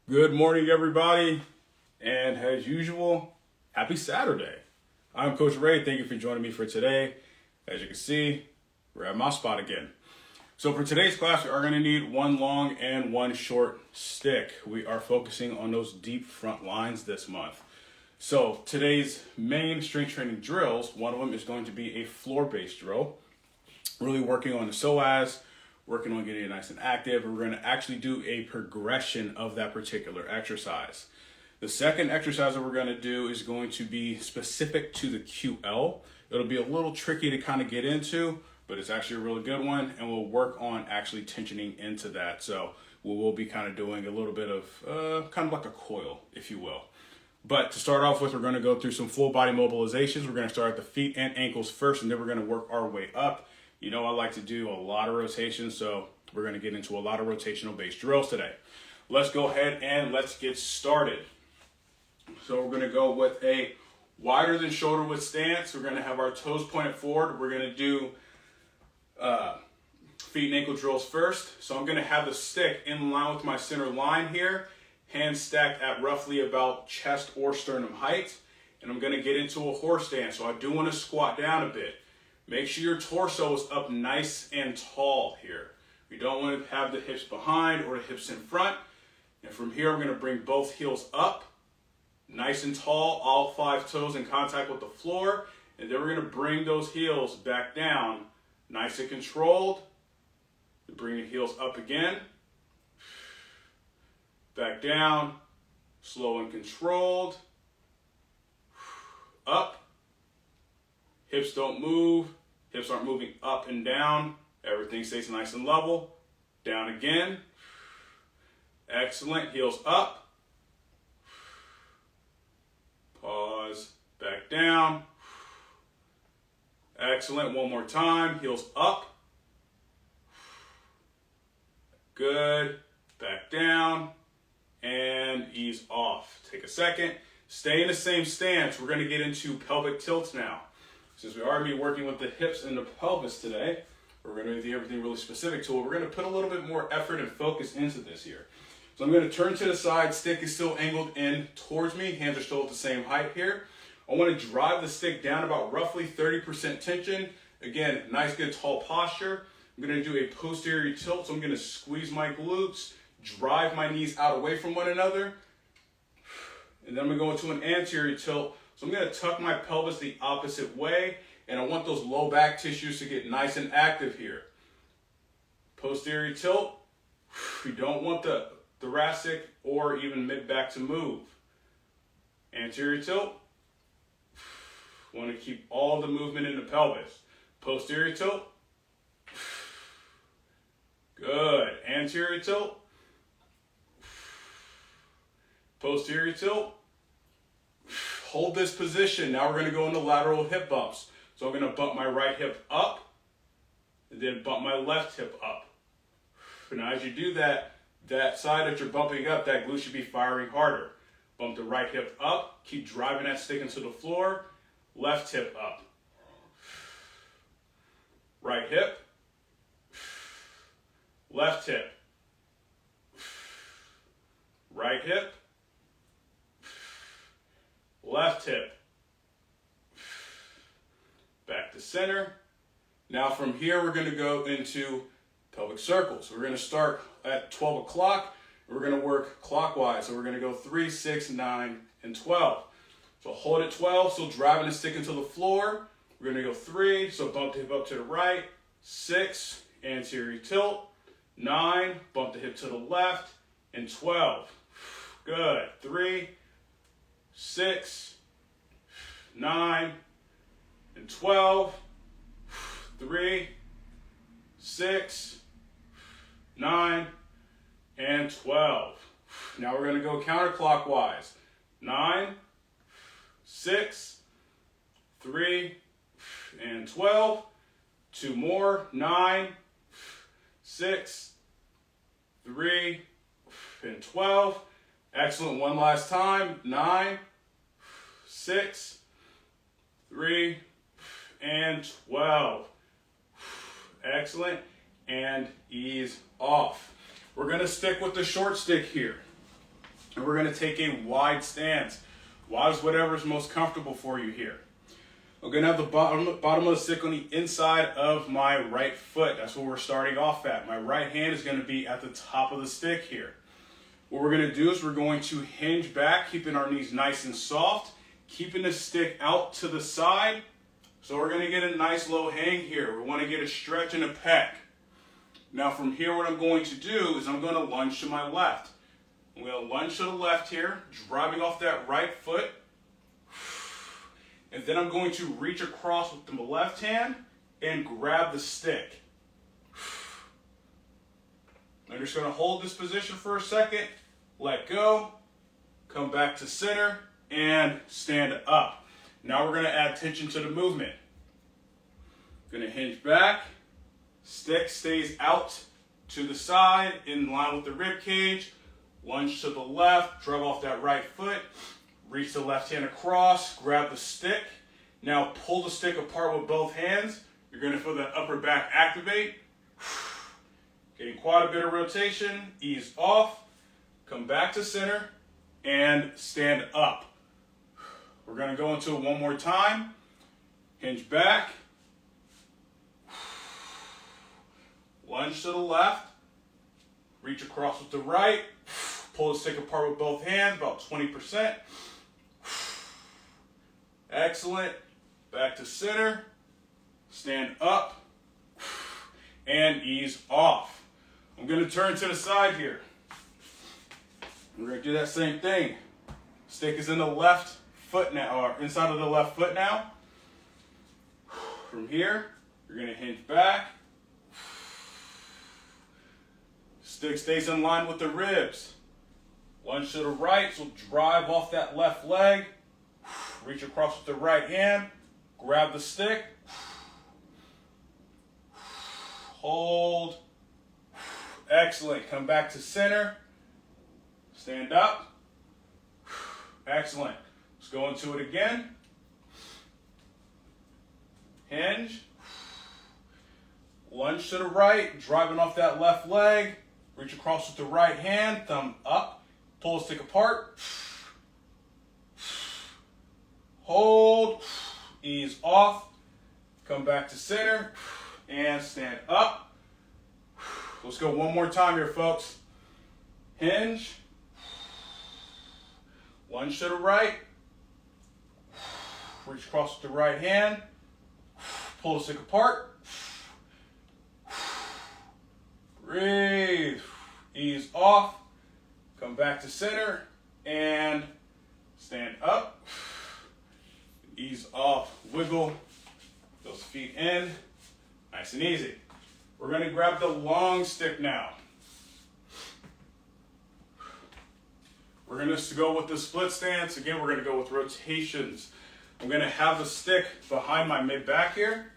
Good morning, everybody, and as usual, happy Saturday. I'm Coach Ray. Thank you for joining me for today. As you can see, we're at my spot again. So for today's class, we are going to need one long and one short stick. We are focusing on those deep front lines this month. So today's main strength training drills, one of them is going to be a floor-based drill, really working on the Psoas, working on getting it nice and active. We're going to actually do a progression of that particular exercise. The second exercise that we're going to do is going to be specific to the QL. It'll be a little tricky to kind of get into, but it's actually a really good one, and we'll work on actually tensioning into that. So we will be kind of doing a little bit of kind of like a coil, if you will. But to start off with, we're going to go through some full body mobilizations. We're going to start at the feet and ankles first, and then we're going to work our way up. You know, I like to do a lot of rotations, so we're going to get into a lot of rotational based drills today. Let's go ahead and let's get started. So we're going to go with a wider than shoulder width stance. We're going to have our toes pointed forward. We're going to do feet and ankle drills first. So I'm going to have the stick in line with my center line here, hands stacked at roughly about chest or sternum height. And I'm going to get into a horse stance. So I do want to squat down a bit. Make sure your torso is up nice and tall here. We don't want to have the hips behind or the hips in front. And from here, I'm going to bring both heels up, nice and tall, all 5 toes in contact with the floor. And then we're going to bring those heels back down, nice and controlled. Bring the heels up again, back down, slow and controlled, up. Hips don't move. Hips aren't moving up and down. Everything stays nice and level. Down again. Excellent. Heels up. Pause. Back down. Excellent. One more time. Heels up. Good. Back down. And ease off. Take a second. Stay in the same stance. We're going to get into pelvic tilts now. Since we are going to be working with the hips and the pelvis today, we're going to do everything really specific to it. We're going to put a little bit more effort and focus into this here. So I'm going to turn to the side. Stick is still angled in towards me. Hands are still at the same height here. I want to drive the stick down about roughly 30% tension. Again, nice, good, tall posture. I'm going to do a posterior tilt. So I'm going to squeeze my glutes, drive my knees out away from one another. And then I'm going to go into an anterior tilt. So I'm going to tuck my pelvis the opposite way, and I want those low back tissues to get nice and active here. Posterior tilt, we don't want the thoracic or even mid back to move. Anterior tilt, want to keep all the movement in the pelvis. Posterior tilt, good. Anterior tilt, posterior tilt. Hold this position. Now we're going to go into lateral hip bumps. So I'm going to bump my right hip up and then bump my left hip up. Now as you do that, that side that you're bumping up, that glute should be firing harder. Bump the right hip up. Keep driving that stick into the floor. Left hip up. Right hip. Left hip. Right hip. Left hip, back to center. Now from here, we're going to go into pelvic circles. We're going to start at 12 o'clock. We're going to work clockwise. So we're going to go 3, 6, 9, and 12. So hold at 12, so driving the stick into the floor. We're going to go 3, so bump the hip up to the right. 6, anterior tilt. 9, bump the hip to the left. And 12. Good. 3, 6, 9, and 12, 3, 6, 9, and 12. Now we're going to go counterclockwise. 9, 6, 3, and 12. 2 more. 9, 6, 3, and 12. Excellent. One last time. 9, 6, 3, and 12. Excellent. And ease off. We're going to stick with the short stick here. And we're gonna take a wide stance. Wide is whatever's most comfortable for you here. I'm gonna have the bottom of the stick on the inside of my right foot. That's what we're starting off at. My right hand is gonna be at the top of the stick here. What we're gonna do is we're going to hinge back, keeping our knees nice and soft, keeping the stick out to the side. So we're gonna get a nice low hang here. We wanna get a stretch and a pec. Now from here, what I'm going to do is I'm gonna lunge to my left. I'm gonna lunge to the left here, driving off that right foot. And then I'm going to reach across with the left hand and grab the stick. I'm just gonna hold this position for a second, let go, come back to center, and stand up. Now we're gonna add tension to the movement. Gonna hinge back, stick stays out to the side, in line with the rib cage, lunge to the left, drive off that right foot, reach the left hand across, grab the stick. Now pull the stick apart with both hands. You're gonna feel that upper back activate. Getting quite a bit of rotation, ease off, come back to center, and stand up. We're gonna go into it one more time. Hinge back, lunge to the left, reach across with the right, pull the stick apart with both hands, about 20%. Excellent. Back to center, stand up, and ease off. I'm going to turn to the side here. We're going to do that same thing. Stick is in the left foot now, or inside of the left foot now. From here, you're going to hinge back. Stick stays in line with the ribs. Lunge to the right, so drive off that left leg. Reach across with the right hand. Grab the stick. Hold. Excellent. Come back to center. Stand up. Excellent. Let's go into it again. Hinge. Lunge to the right, driving off that left leg. Reach across with the right hand, thumb up. Pull the stick apart. Hold. Ease off. Come back to center. And stand up. Let's go one more time here, folks. Hinge. Lunge to the right. Reach across with the right hand. Pull the stick apart. Breathe. Ease off. Come back to center. And stand up. Ease off. Wiggle those feet in. Nice and easy. We're going to grab the long stick now. We're going to go with the split stance. Again, we're going to go with rotations. I'm going to have the stick behind my mid back here.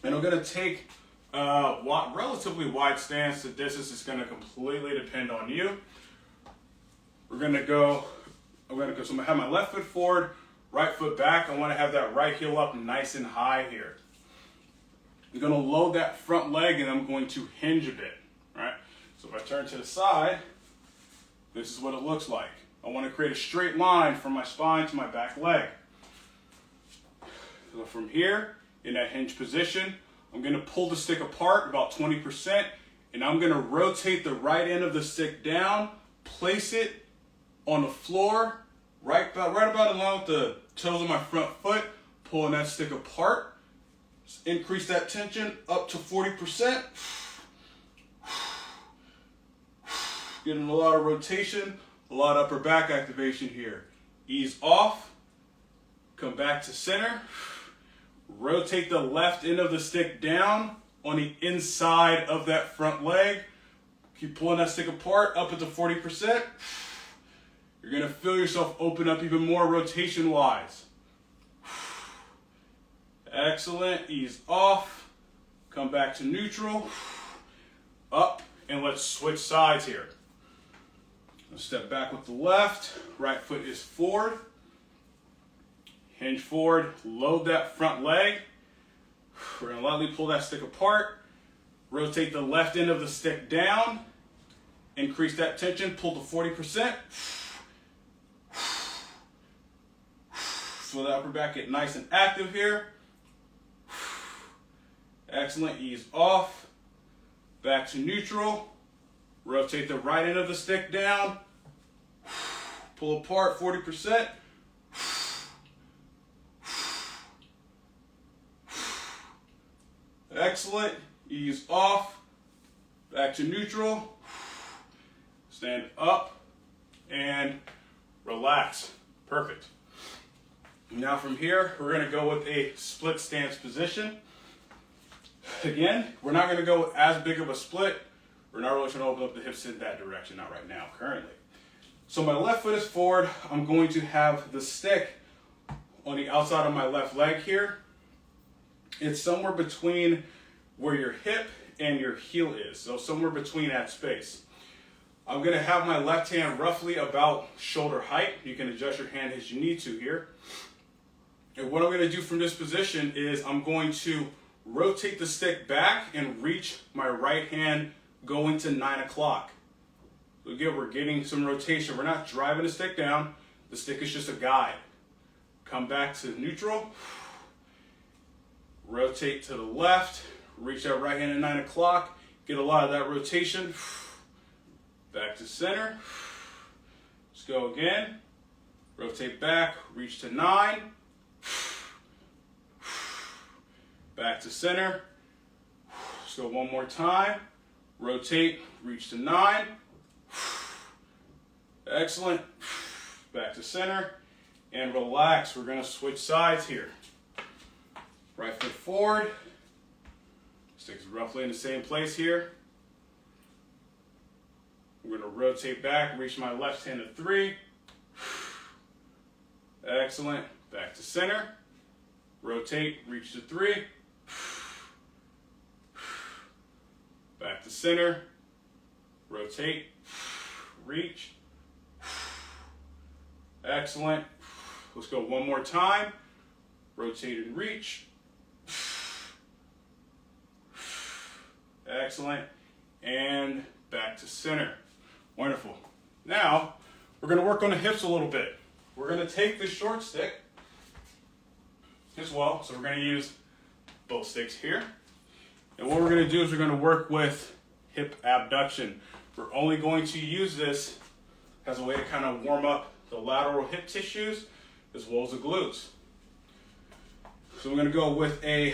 And I'm going to take a relatively wide stance. The distance is going to completely depend on you. I'm going to have my left foot forward, right foot back. I want to have that right heel up nice and high here. I'm going to load that front leg and I'm going to hinge a bit, right? So if I turn to the side, this is what it looks like. I want to create a straight line from my spine to my back leg. So from here, in that hinge position, I'm going to pull the stick apart about 20%, and I'm going to rotate the right end of the stick down, place it on the floor, right about in line with the toes of my front foot, pulling that stick apart. Increase that tension up to 40%. Getting a lot of rotation, a lot of upper back activation here. Ease off, come back to center. Rotate the left end of the stick down on the inside of that front leg. Keep pulling that stick apart up at the 40%. You're gonna feel yourself open up even more rotation-wise. Excellent, ease off, come back to neutral, up, and let's switch sides here. Let's step back with the left, right foot is forward, hinge forward, load that front leg. We're gonna lightly pull that stick apart, rotate the left end of the stick down, Increase that tension, pull to 40%. So the upper back get nice and active here. Excellent, ease off. Back to neutral. Rotate the right end of the stick down. Pull apart 40%. Excellent, ease off. Back to neutral. Stand up and relax. Perfect. Now from here, we're going to go with a split stance position. Again, we're not going to go as big of a split. We're not really trying to open up the hips in that direction, not right now, currently. So my left foot is forward. I'm going to have the stick on the outside of my left leg here. It's somewhere between where your hip and your heel is, so somewhere between that space. I'm going to have my left hand roughly about shoulder height. You can adjust your hand as you need to here. And what I'm going to do from this position is I'm going to rotate the stick back and reach my right hand going to 9 o'clock. So again, we're getting some rotation. We're not driving the stick down. The stick is just a guide. Come back to neutral. Rotate to the left. Reach that right hand at 9 o'clock. Get a lot of that rotation. Back to center. Let's go again. Rotate back. Reach to 9. Back to center. Let's go one more time. Rotate, reach to 9. Excellent. Back to center. And relax. We're going to switch sides here. Right foot forward. Sticks roughly in the same place here. We're going to rotate back, reach my left hand to 3. Excellent. Back to center. Rotate, reach to 3. Back to center. Rotate, reach. Excellent. Let's go one more time. Rotate and reach. Excellent. And back to center. Wonderful. Now, we're going to work on the hips a little bit. We're going to take this short stick as well. So we're going to use both sticks here. And what we're going to do is we're going to work with hip abduction. We're only going to use this as a way to kind of warm up the lateral hip tissues as well as the glutes. So we're going to go with a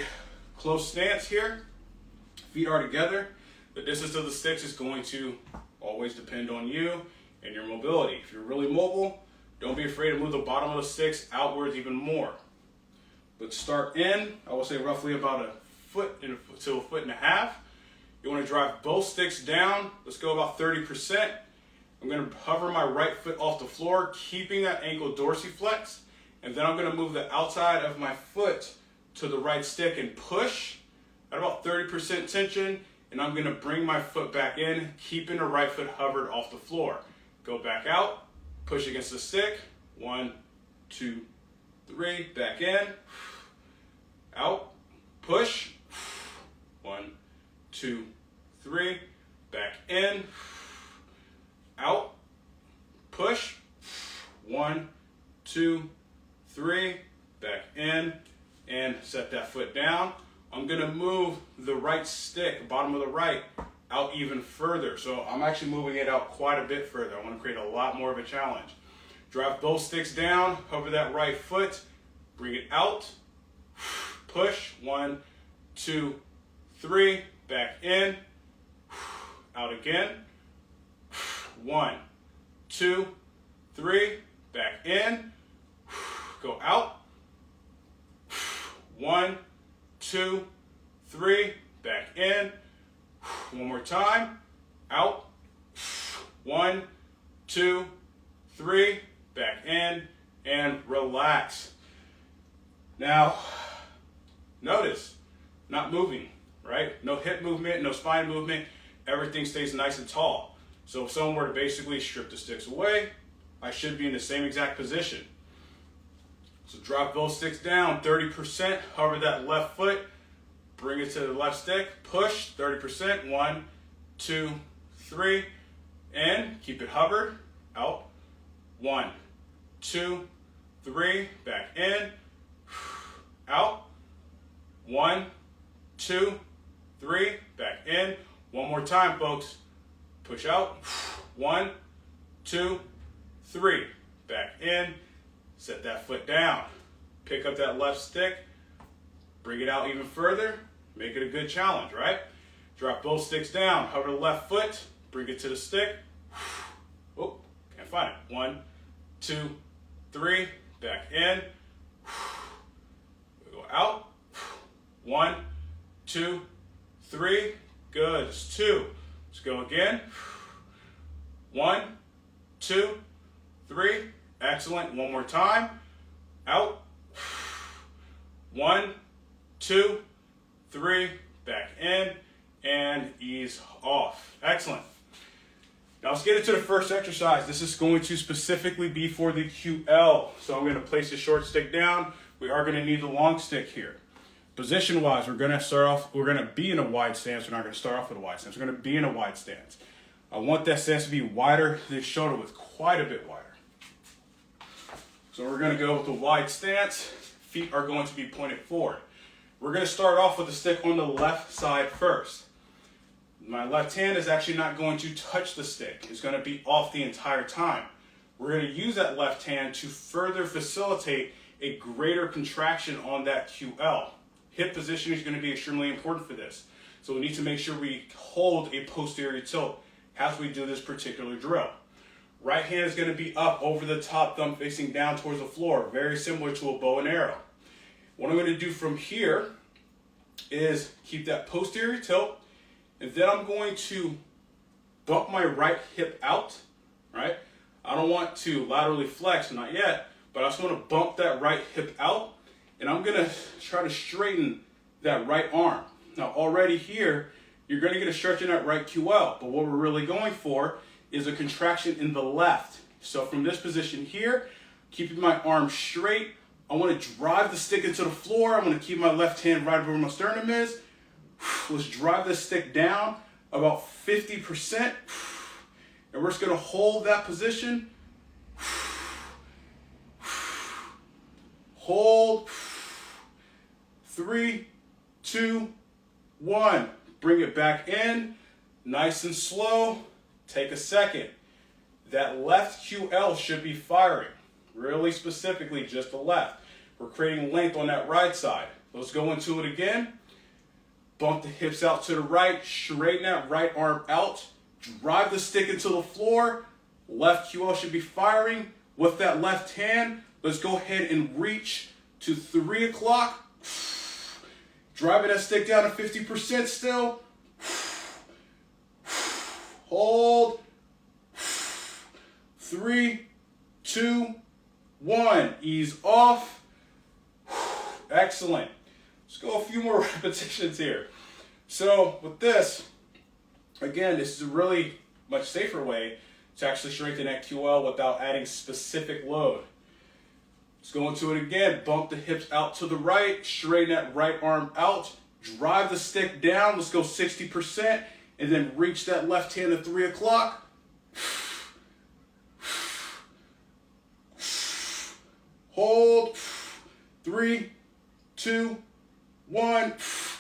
close stance here. Feet are together. The distance of the sticks is going to always depend on you and your mobility. If you're really mobile, don't be afraid to move the bottom of the sticks outwards even more. But start in, I will say roughly about a foot to a foot and a half. You want to drive both sticks down. Let's go about 30%. I'm going to hover my right foot off the floor, keeping that ankle dorsiflex. And then I'm going to move the outside of my foot to the right stick and push at about 30% tension. And I'm going to bring my foot back in, keeping the right foot hovered off the floor. Go back out, push against the stick. 1, 2, 3, back in, out, push. 1, 2, 3, back in, out, push. 1, 2, 3, back in, and set that foot down. I'm going to move the right stick, bottom of the right, out even further. So I'm actually moving it out quite a bit further. I want to create a lot more of a challenge. Drive both sticks down, hover that right foot, bring it out, push. 1, 2, 3, back in, out again. 1, 2, 3, back in, go out. 1, 2, 3, back in. One more time, out. 1, 2, 3, back in, and relax. Now, notice, not moving, right? No hip movement, no spine movement. Everything stays nice and tall. So if someone were to basically strip the sticks away, I should be in the same exact position. So drop both sticks down, 30%, hover that left foot, bring it to the left stick, push, 30%, 1, 2, 3, in, keep it hovered, out, 1, 2, 3, back in, out, 1, 2, 3, back in. One more time, folks. Push out, 1, 2, 3, back in. Set that foot down. Pick up that left stick, bring it out even further, make it a good challenge, right? Drop both sticks down, hover the left foot, bring it to the stick. Oh, can't find it. 1, 2, 3, back in. We go out. 1, 2, 3. Good. It's 2. Let's go again. 1, 2, 3. Excellent. One more time. Out. 1, 2, 3. Back in. And ease off. Excellent. Now let's get into the first exercise. This is going to specifically be for the QL. So I'm going to place the short stick down. We are going to need the long stick here. Position wise, we're going to be in a wide stance. We're not going to start off with a wide stance. We're going to be in a wide stance. I want that stance to be wider than shoulder width, quite a bit wider. So we're going to go with the wide stance. Feet are going to be pointed forward. We're going to start off with the stick on the left side first. My left hand is actually not going to touch the stick. It's going to be off the entire time. We're going to use that left hand to further facilitate a greater contraction on that QL. Hip position is going to be extremely important for this. So we need to make sure we hold a posterior tilt as we do this particular drill. Right hand is going to be up over the top, thumb facing down towards the floor, very similar to a bow and arrow. What I'm going to do from here is keep that posterior tilt, and then I'm going to bump my right hip out, right? I don't want to laterally flex, not yet, but I just want to bump that right hip out, and I'm going to try to straighten that right arm. Now already here, you're going to get a stretch in that right QL, but what we're really going for is a contraction in the left. So from this position here, keeping my arm straight, I want to drive the stick into the floor. I'm going to keep my left hand right over where my sternum is. Let's drive this stick down about 50%. And we're just going to hold that position. Hold. 3, 2, 1. Bring it back in. Nice and slow. Take a second. That left QL should be firing. Really specifically, just the left. We're creating length on that right side. Let's go into it again. Bump the hips out to the right. Straighten that right arm out. Drive the stick into the floor. Left QL should be firing. With that left hand, let's go ahead and reach to 3 o'clock. Driving that stick down to 50% still. Hold. 3, 2, 1. Ease off. Excellent. Let's go a few more repetitions here. So with this, again, this is a really much safer way to actually strengthen that QL without adding specific load. Let's go into it again. Bump the hips out to the right. Straighten that right arm out. Drive the stick down. Let's go 60%. And then reach that left hand at 3 o'clock. Hold. 3, 2, 1.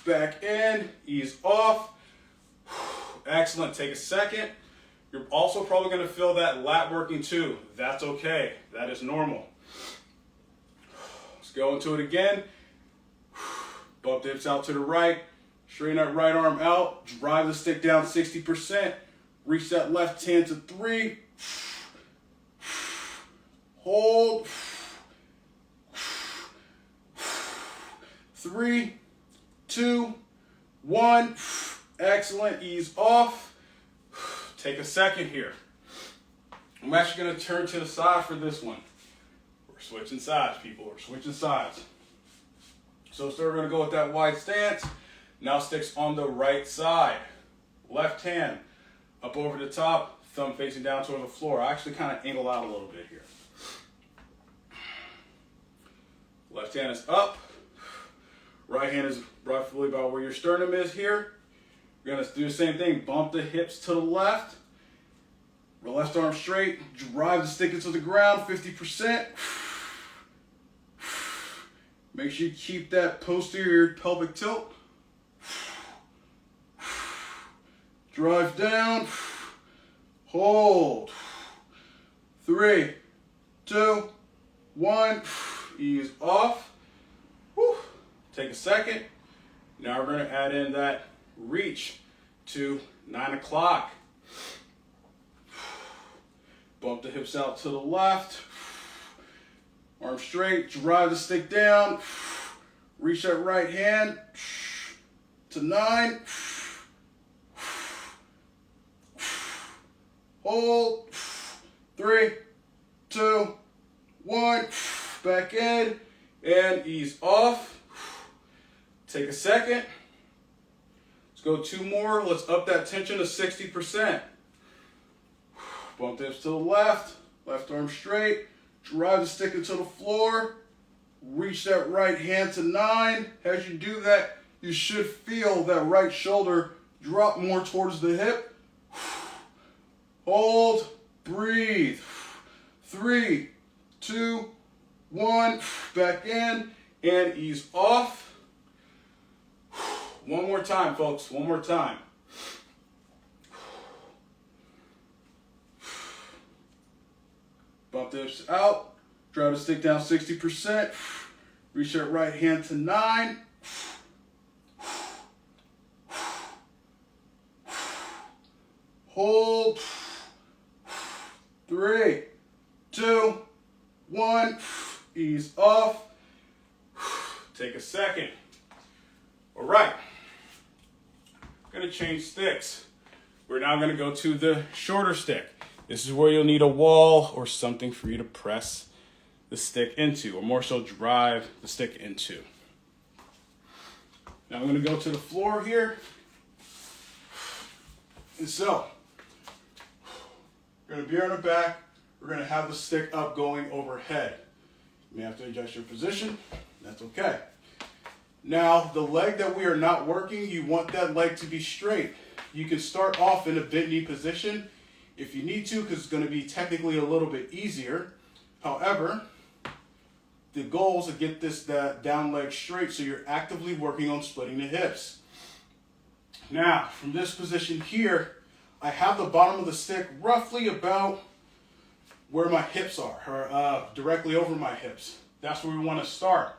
Back in. Ease off. Excellent. Take a second. You're also probably going to feel that lat working too. That's okay. That is normal. Let's go into it again. Bump the hips out to the right. Straighten that right arm out. Drive the stick down 60%. Reach that left hand to 3. Hold. 3, 2, 1. Excellent. Ease off. Take a second here. I'm actually going to turn to the side for this one. We're switching sides, people. We're switching sides. So we're going to go with that wide stance. Now sticks on the right side. Left hand up over the top, thumb facing down toward the floor. I actually kind of angle out a little bit here. Left hand is up. Right hand is roughly about where your sternum is here. You're going to do the same thing. Bump the hips to the left. Left arm straight, drive the stick into the ground, 50%. Make sure you keep that posterior pelvic tilt. Drive down, hold. 3, 2, 1, ease off. Whew. Take a second. Now we're going to add in that reach to 9 o'clock. Bump the hips out to the left. Arm straight, drive the stick down. Reach that right hand to 9. Hold. 3, 2, 1. Back in and ease off. Take a second. Let's go 2 more. Let's up that tension to 60%. Bump the hips to the left. Left arm straight. Drive the stick into the floor. Reach that right hand to 9. As you do that, you should feel that right shoulder drop more towards the hip. Hold. Breathe. 3, 2, 1. Back in and ease off. One more time, folks. One more time. Bump the hips out. Drive the stick down 60%. Reach that right hand to 9. Hold. 3, 2, 1. Ease off. Take a second. All right. Gonna change sticks. We're now gonna go to the shorter stick. This is where you'll need a wall or something for you to press the stick into, or more so drive the stick into. Now I'm going to go to the floor here. And so, we're going to be on our back. We're going to have the stick up going overhead. You may have to adjust your position. That's okay. Now, the leg that we are not working, you want that leg to be straight. You can start off in a bent knee position if you need to, because it's going to be technically a little bit easier. However, the goal is to get this down leg straight, so you're actively working on splitting the hips. Now, from this position here, I have the bottom of the stick roughly about where my hips are, or directly over my hips. That's where we want to start.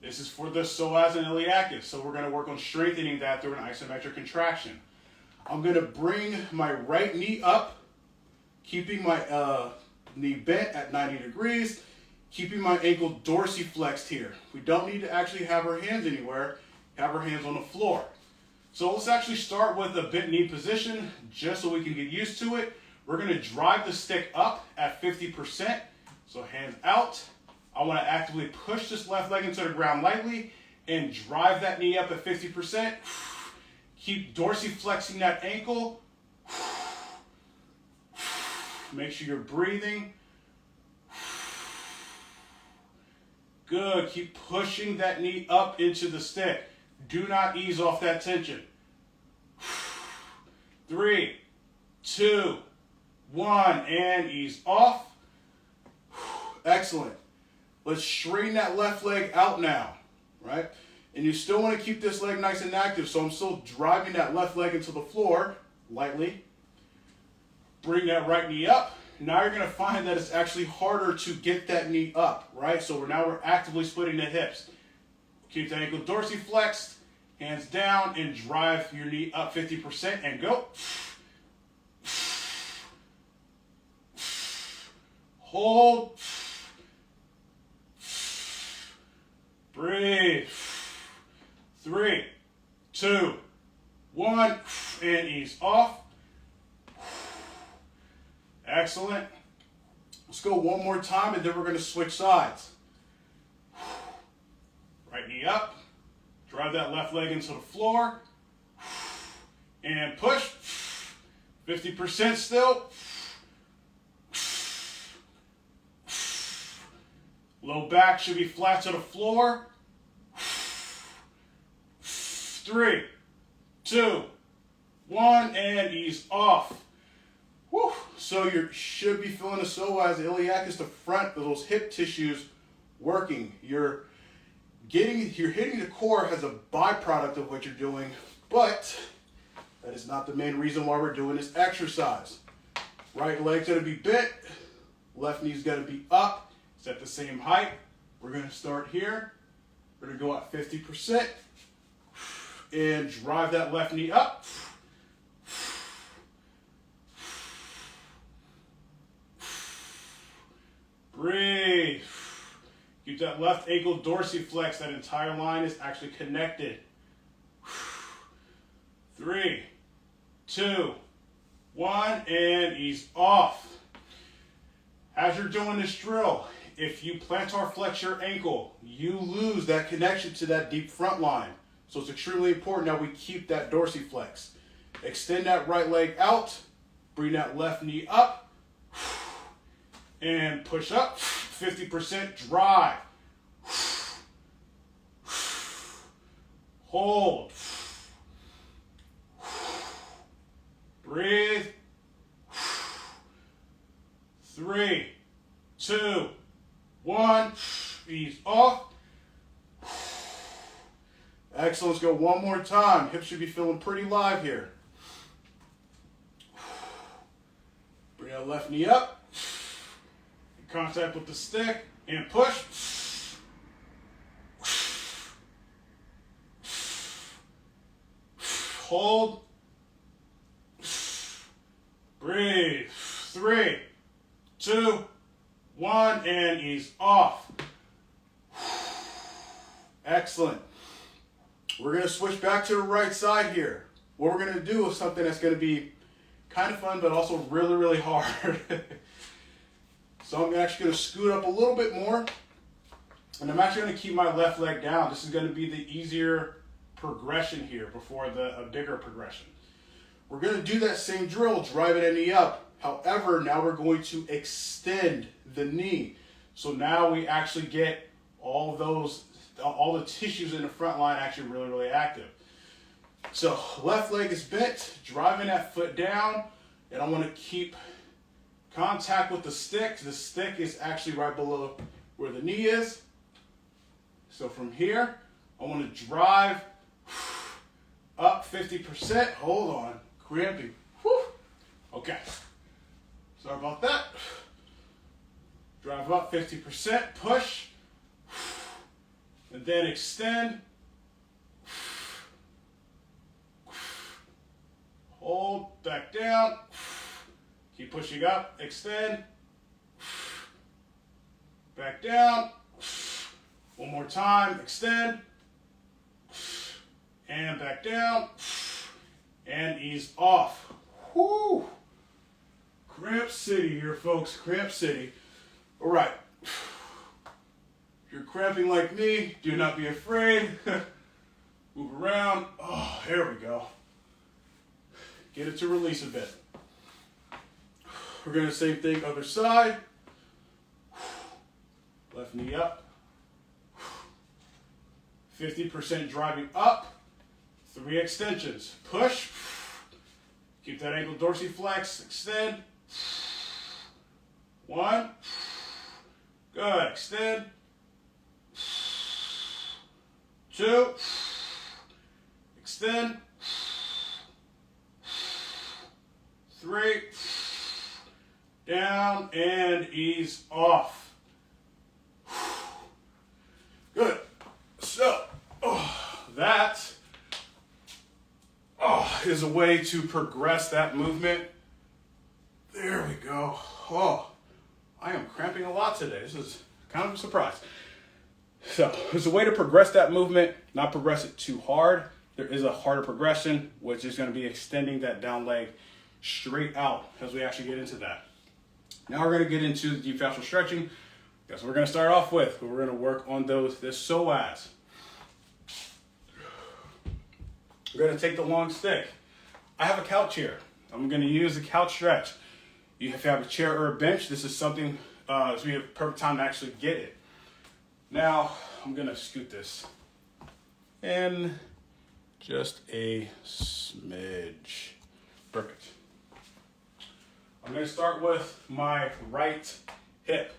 This is for the psoas and iliacus, so we're going to work on strengthening that through an isometric contraction. I'm going to bring my right knee up, keeping my knee bent at 90 degrees, keeping my ankle dorsiflexed here. We don't need to actually have our hands anywhere, have our hands on the floor. So let's actually start with a bent knee position, just so we can get used to it. We're going to drive the stick up at 50%. So hands out. I want to actively push this left leg into the ground lightly and drive that knee up at 50%. Keep dorsiflexing that ankle. Make sure you're breathing. Good. Keep pushing that knee up into the stick. Do not ease off that tension. 3, 2, 1, and ease off. Excellent. Let's straighten that left leg out now, right? And you still want to keep this leg nice and active, so I'm still driving that left leg into the floor lightly. Bring that right knee up. Now you're going to find that it's actually harder to get that knee up, right? So now we're actively splitting the hips. Keep the ankle dorsiflexed, hands down, and drive your knee up 50% and go. Hold. Breathe. 3, 2, 1, and ease off. Excellent. Let's go one more time, and then we're going to switch sides. Right knee up. Drive that left leg into the floor. And push. 50% still. Low back should be flat to the floor. 3, 2, 1, and ease off. Whew. So you should be feeling the psoas, the iliacus, the front of those hip tissues working. You're hitting the core as a byproduct of what you're doing, but that is not the main reason why we're doing this exercise. Right leg's gonna be bent, left knee's gonna be up. It's at the same height. We're gonna start here. We're gonna go at 50% and drive that left knee up. Breathe. Keep that left ankle dorsiflex. That entire line is actually connected. 3, 2, 1, and ease off. As you're doing this drill, if you plantar flex your ankle, you lose that connection to that deep front line. So it's extremely important that we keep that dorsiflex. Extend that right leg out, bring that left knee up, and push up, 50% drive. Hold. Breathe. 3, 2, 1. Ease off. Excellent. Let's go one more time. Hips should be feeling pretty live here. Bring that left knee up. Contact with the stick and push. Hold. Breathe. 3, 2, 1, and ease off. Excellent. We're going to switch back to the right side here. What we're going to do is something that's going to be kind of fun, but also really, really hard. So I'm actually going to scoot up a little bit more, and I'm actually going to keep my left leg down. This is going to be the easier progression here before a bigger progression. We're going to do that same drill, driving the knee up. However, now we're going to extend the knee. So now we actually get all the tissues in the front line actually really, really active. So left leg is bent, driving that foot down, and I want to keep contact with the stick. The stick is actually right below where the knee is. So from here, I want to drive up 50%. Hold on, cramping. Whew. Okay, sorry about that. Drive up 50%, push, and then extend. Hold, back down. Keep pushing up, extend. Back down. One more time, extend. And back down. And ease off. Whoo! Cramp City here, folks, Cramp City. All right. If you're cramping like me, do not be afraid. Move around. Oh, there we go. Get it to release a bit. We're going to same thing other side. Left knee up. 50% driving up. 3 extensions. Push. Keep that ankle dorsiflex. Extend. 1. Good. Extend. 2. Extend. 3. Down and ease off. Good. So, that is a way to progress that movement. There we go. Oh, I am cramping a lot today. This is kind of a surprise. So, there's a way to progress that movement, not progress it too hard. There is a harder progression, which is going to be extending that down leg straight out as we actually get into that. Now we're going to get into the fascial stretching. That's what we're going to start off with. We're going to work on this psoas. We're going to take the long stick. I have a couch here. I'm going to use the couch stretch. If you have a chair or a bench, this is something, this would be a perfect time to actually get it. Now, I'm going to scoot this in just a smidge. Perfect. I'm going to start with my right hip.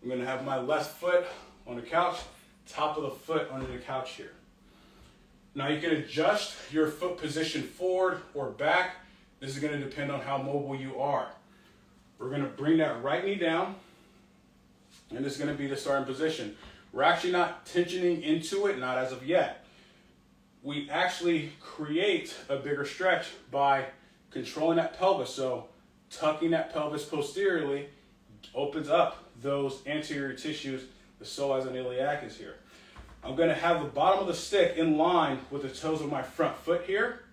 I'm going to have my left foot on the couch, top of the foot under the couch here. Now you can adjust your foot position forward or back. This is going to depend on how mobile you are. We're going to bring that right knee down, and this is going to be the starting position. We're actually not tensioning into it, not as of yet. We actually create a bigger stretch by controlling that pelvis. So tucking that pelvis posteriorly opens up those anterior tissues, the psoas and iliacus here. I'm going to have the bottom of the stick in line with the toes of my front foot here.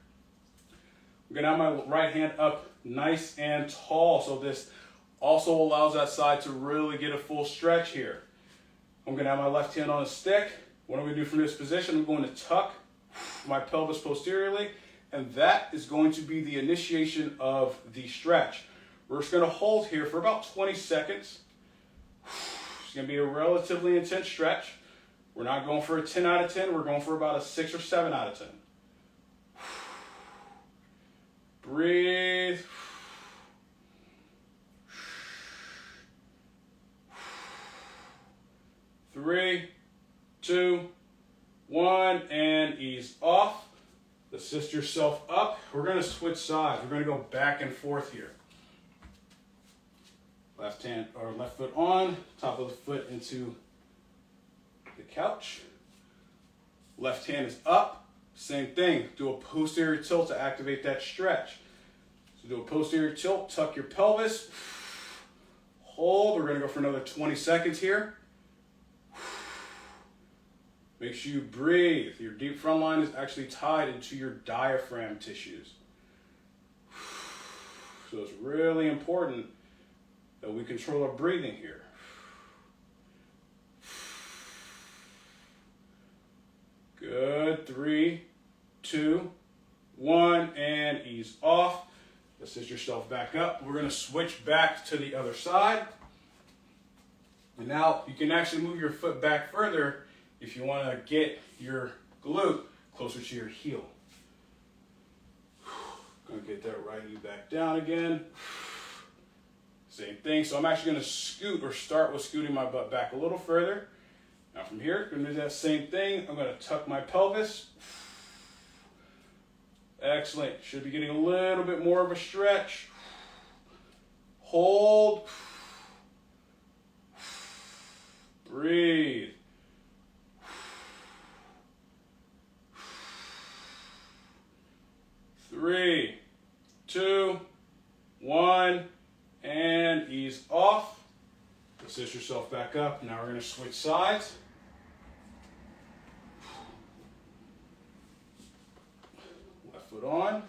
I'm going to have my right hand up nice and tall, so this also allows that side to really get a full stretch here. I'm going to have my left hand on a stick. What I'm going to do from this position, I'm going to tuck my pelvis posteriorly, and that is going to be the initiation of the stretch. We're just going to hold here for about 20 seconds. It's going to be a relatively intense stretch. We're not going for a 10 out of 10. We're going for about a 6 or 7 out of 10. Breathe. Three, 2, 1, and ease off. Assist yourself up. We're going to switch sides. We're going to go back and forth here. Left hand or left foot on, top of the foot into the couch. Left hand is up. Same thing. Do a posterior tilt to activate that stretch. So do a posterior tilt, tuck your pelvis. Hold. We're going to go for another 20 seconds here. Make sure you breathe. Your deep front line is actually tied into your diaphragm tissues. So it's really important that we control our breathing here. Good. 3, 2, 1, and ease off. Assist yourself back up. We're going to switch back to the other side. And now you can actually move your foot back further if you want to get your glute closer to your heel. Gonna get that right knee back down again. Same thing. So I'm actually going to scoot or start with scooting my butt back a little further. Now from here, I'm going to do that same thing. I'm going to tuck my pelvis. Excellent. Should be getting a little bit more of a stretch. Hold. Breathe. 3, 2, 1, and ease off. Assist yourself back up. Now we're going to switch sides. Left foot on.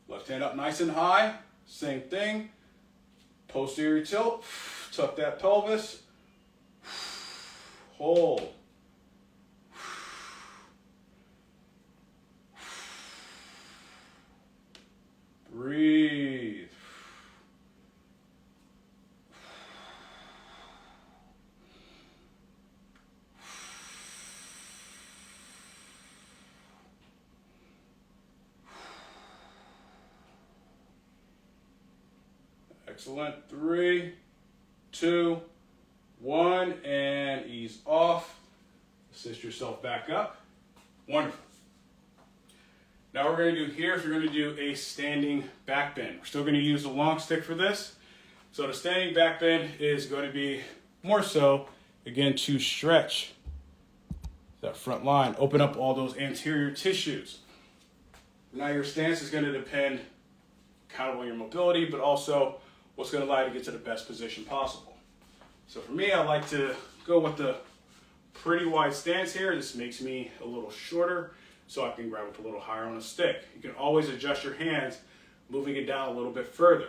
Left hand up nice and high. Same thing. Posterior tilt. Tuck that pelvis. Hold. Breathe. Excellent. 3, 2, 1, and ease off. Assist yourself back up. Wonderful. Now we're going to do here is we're going to do a standing back bend. We're still going to use the long stick for this. So the standing back bend is going to be more so, again, to stretch that front line, open up all those anterior tissues. Now your stance is going to depend kind of on your mobility, but also what's going to allow you to get to the best position possible. So for me, I like to go with the pretty wide stance here. This makes me a little shorter, so I can grab it a little higher on the stick. You can always adjust your hands, moving it down a little bit further.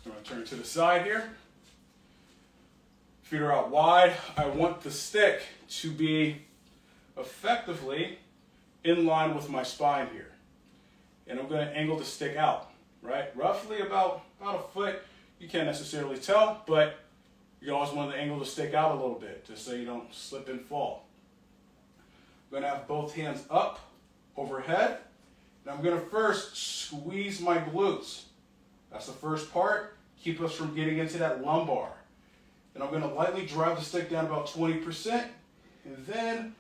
I'm going to turn to the side here. Feet are out wide. I want the stick to be effectively in line with my spine here. And I'm going to angle the stick out, right? Roughly about a foot. You can't necessarily tell, but you always want to angle the stick out a little bit, just so you don't slip and fall. I'm going to have both hands up overhead, Now I'm going to first squeeze my glutes. That's the first part. Keep us from getting into that lumbar. And I'm going to lightly drive the stick down about 20%. And then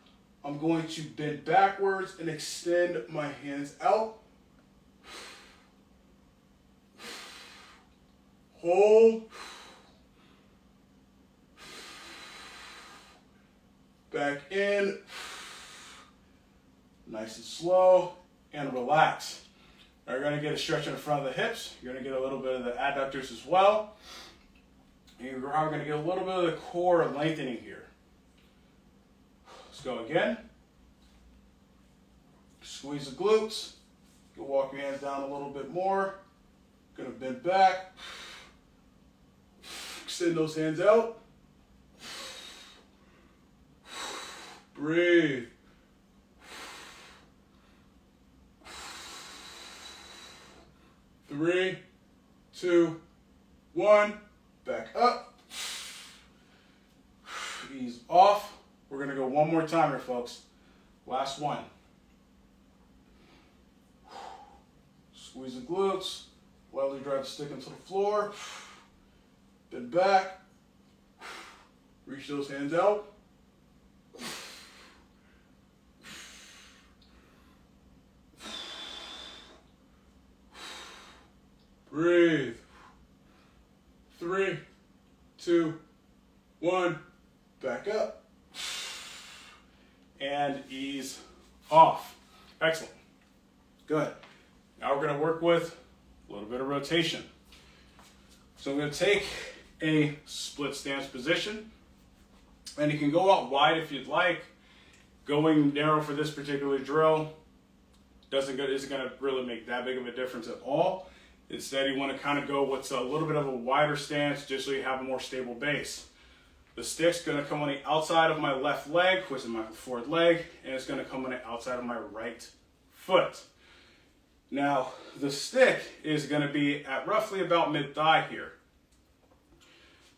I'm going to bend backwards and extend my hands out. Hold. Back in. Nice and slow. And relax. Now you're going to get a stretch in the front of the hips. You're going to get a little bit of the adductors as well. And you're probably going to get a little bit of the core lengthening here. Let's go again. Squeeze the glutes. You can walk your hands down a little bit more. Going to bend back. Extend those hands out. Breathe. Three, two, one. Back up. Ease off. We're going to go one more time here, folks. Last one. Squeeze the glutes. Lightly drive the stick into the floor. Bend back. Reach those hands out. Breathe. 3, 2, 1. Back up. And ease off. Excellent. Good. Now we're going to work with a little bit of rotation. So I'm going to take a split stance position. And you can go out wide if you'd like. Going narrow for this particular drill isn't going to really make that big of a difference at all. Instead, you want to kind of go what's a little bit of a wider stance just so you have a more stable base. The stick's going to come on the outside of my left leg, which is my forward leg, and it's going to come on the outside of my right foot. Now, the stick is going to be at roughly about mid-thigh here.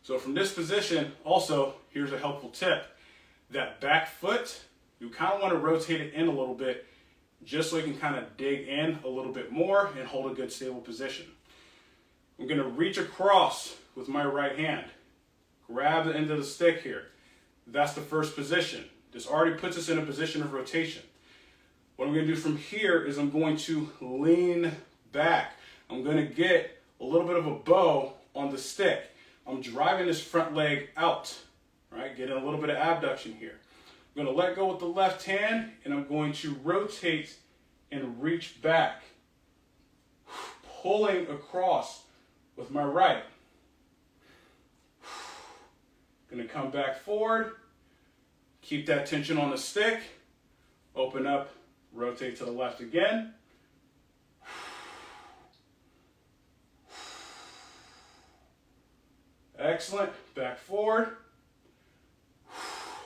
So from this position, also, here's a helpful tip. That back foot, you kind of want to rotate it in a little bit just so you can kind of dig in a little bit more and hold a good stable position. I'm going to reach across with my right hand. Grab the end of the stick here. That's the first position. This already puts us in a position of rotation. What I'm going to do from here is I'm going to lean back. I'm going to get a little bit of a bow on the stick. I'm driving this front leg out, right? Getting a little bit of abduction here. I'm going to let go with the left hand, and I'm going to rotate and reach back, pulling across with my right. Going to come back forward, keep that tension on the stick, open up, rotate to the left again. Excellent. Back forward.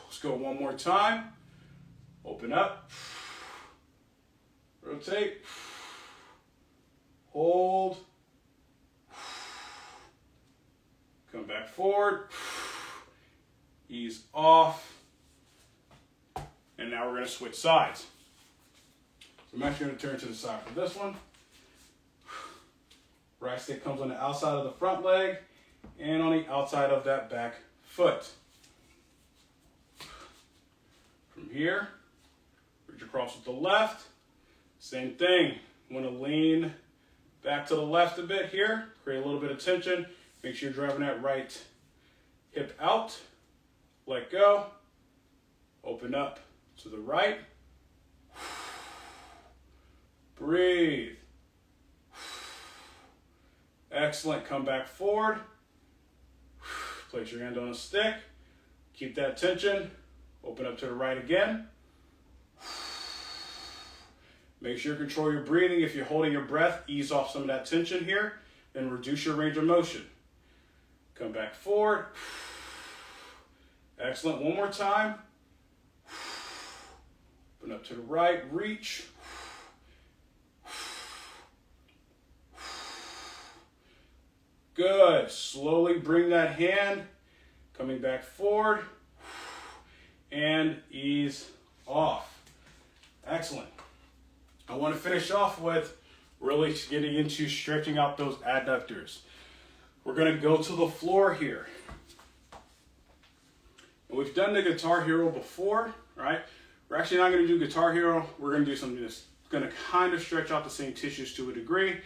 Let's go one more time. Open up. Rotate. Hold. Come back forward. Ease off. And now we're going to switch sides. So I'm actually going to turn to the side for this one. Right stick comes on the outside of the front leg and on the outside of that back foot. From here, reach across with the left. Same thing. Want to lean back to the left a bit here. Create a little bit of tension. Make sure you're driving that right hip out. Let go. Open up to the right. Breathe. Excellent. Come back forward. Place your hand on a stick. Keep that tension. Open up to the right again. Make sure you control your breathing. If you're holding your breath, ease off some of that tension here and reduce your range of motion. Come back forward. Excellent. One more time. Open up to the right. Reach. Good. Slowly bring that hand coming back forward and ease off. Excellent. I want to finish off with really getting into stretching out those adductors. We're going to go to the floor here. And we've done the Guitar Hero before, right? We're actually not going to do Guitar Hero. We're going to do something that's going to kind of stretch out the same tissues to a degree,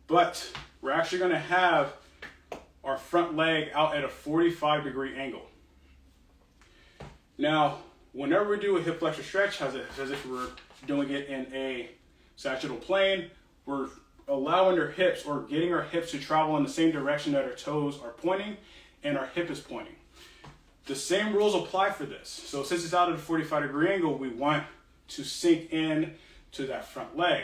but we're actually going to have our front leg out at a 45-degree angle. Now, whenever we do a hip flexor stretch, as if we're doing it in a sagittal plane, we're allowing our hips or getting our hips to travel in the same direction that our toes are pointing and our hip is pointing. The same rules apply for this. So since it's out at a 45-degree angle, we want to sink in to that front leg.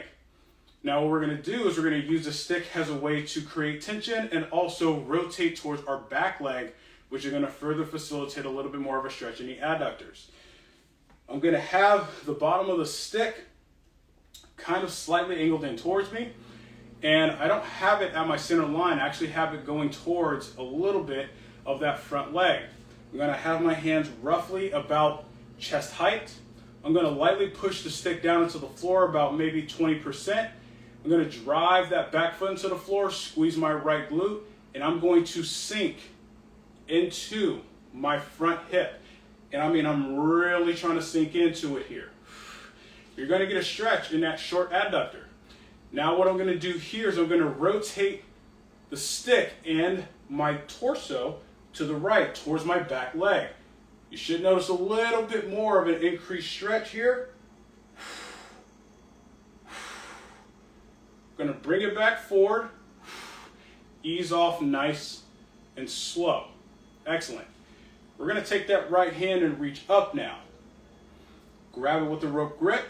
Now what we're going to do is we're going to use the stick as a way to create tension and also rotate towards our back leg, which is going to further facilitate a little bit more of a stretch in the adductors. I'm going to have the bottom of the stick kind of slightly angled in towards me, and I don't have it at my center line. I actually have it going towards a little bit of that front leg. I'm going to have my hands roughly about chest height. I'm going to lightly push the stick down into the floor about maybe 20%. I'm going to drive that back foot into the floor, squeeze my right glute, and I'm going to sink into my front hip. And I mean, I'm really trying to sink into it here. You're going to get a stretch in that short adductor. Now what I'm going to do here is I'm going to rotate the stick and my torso to the right towards my back leg. You should notice a little bit more of an increased stretch here. Going to bring it back forward, ease off nice and slow. Excellent. We're going to take that right hand and reach up now. Grab it with the rope grip.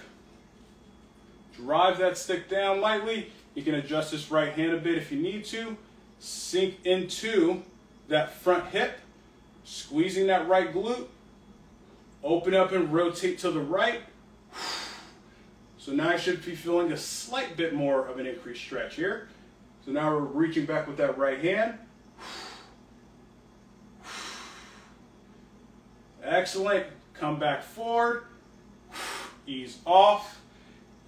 Drive that stick down lightly. You can adjust this right hand a bit if you need to. Sink into that front hip, squeezing that right glute. Open up and rotate to the right. So now I should be feeling a slight bit more of an increased stretch here. So now we're reaching back with that right hand. Excellent. Come back forward. Ease off.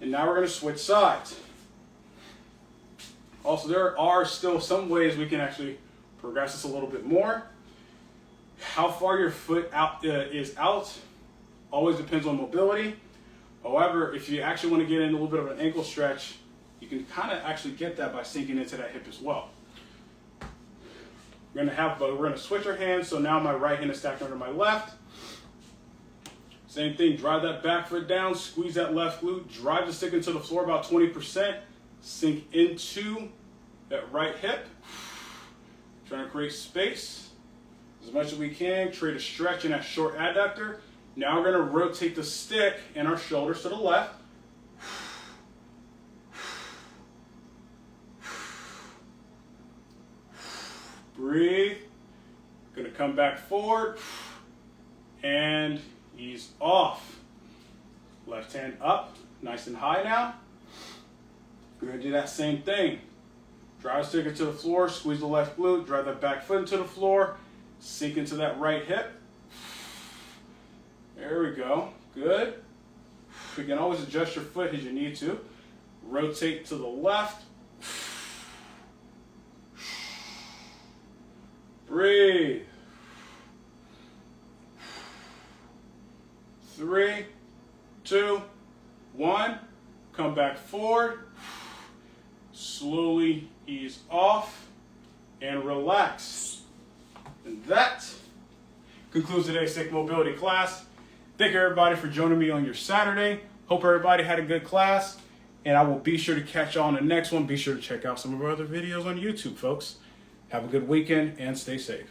And now we're going to switch sides. Also, there are still some ways we can actually progress this a little bit more. How far your foot is out always depends on mobility. However, if you actually want to get in a little bit of an ankle stretch, you can kind of actually get that by sinking into that hip as well. We're going to switch our hands. So now my right hand is stacked under my left. Same thing, drive that back foot down, squeeze that left glute, drive the stick into the floor about 20%, sink into that right hip. Trying to create space as much as we can, create a stretch in that short adductor. Now we're going to rotate the stick and our shoulders to the left. Breathe. Going to come back forward and ease off. Left hand up, nice and high now. We're going to do that same thing. Drive the stick into the floor, squeeze the left glute, drive that back foot into the floor, sink into that right hip. There we go. Good. You can always adjust your foot as you need to. Rotate to the left. Breathe. 3, 2, 1. Come back forward. Slowly ease off and relax. And that concludes today's stick mobility class. Thank you everybody for joining me on your Saturday. Hope everybody had a good class. And I will be sure to catch you on the next one. Be sure to check out some of our other videos on YouTube, folks. Have a good weekend and stay safe.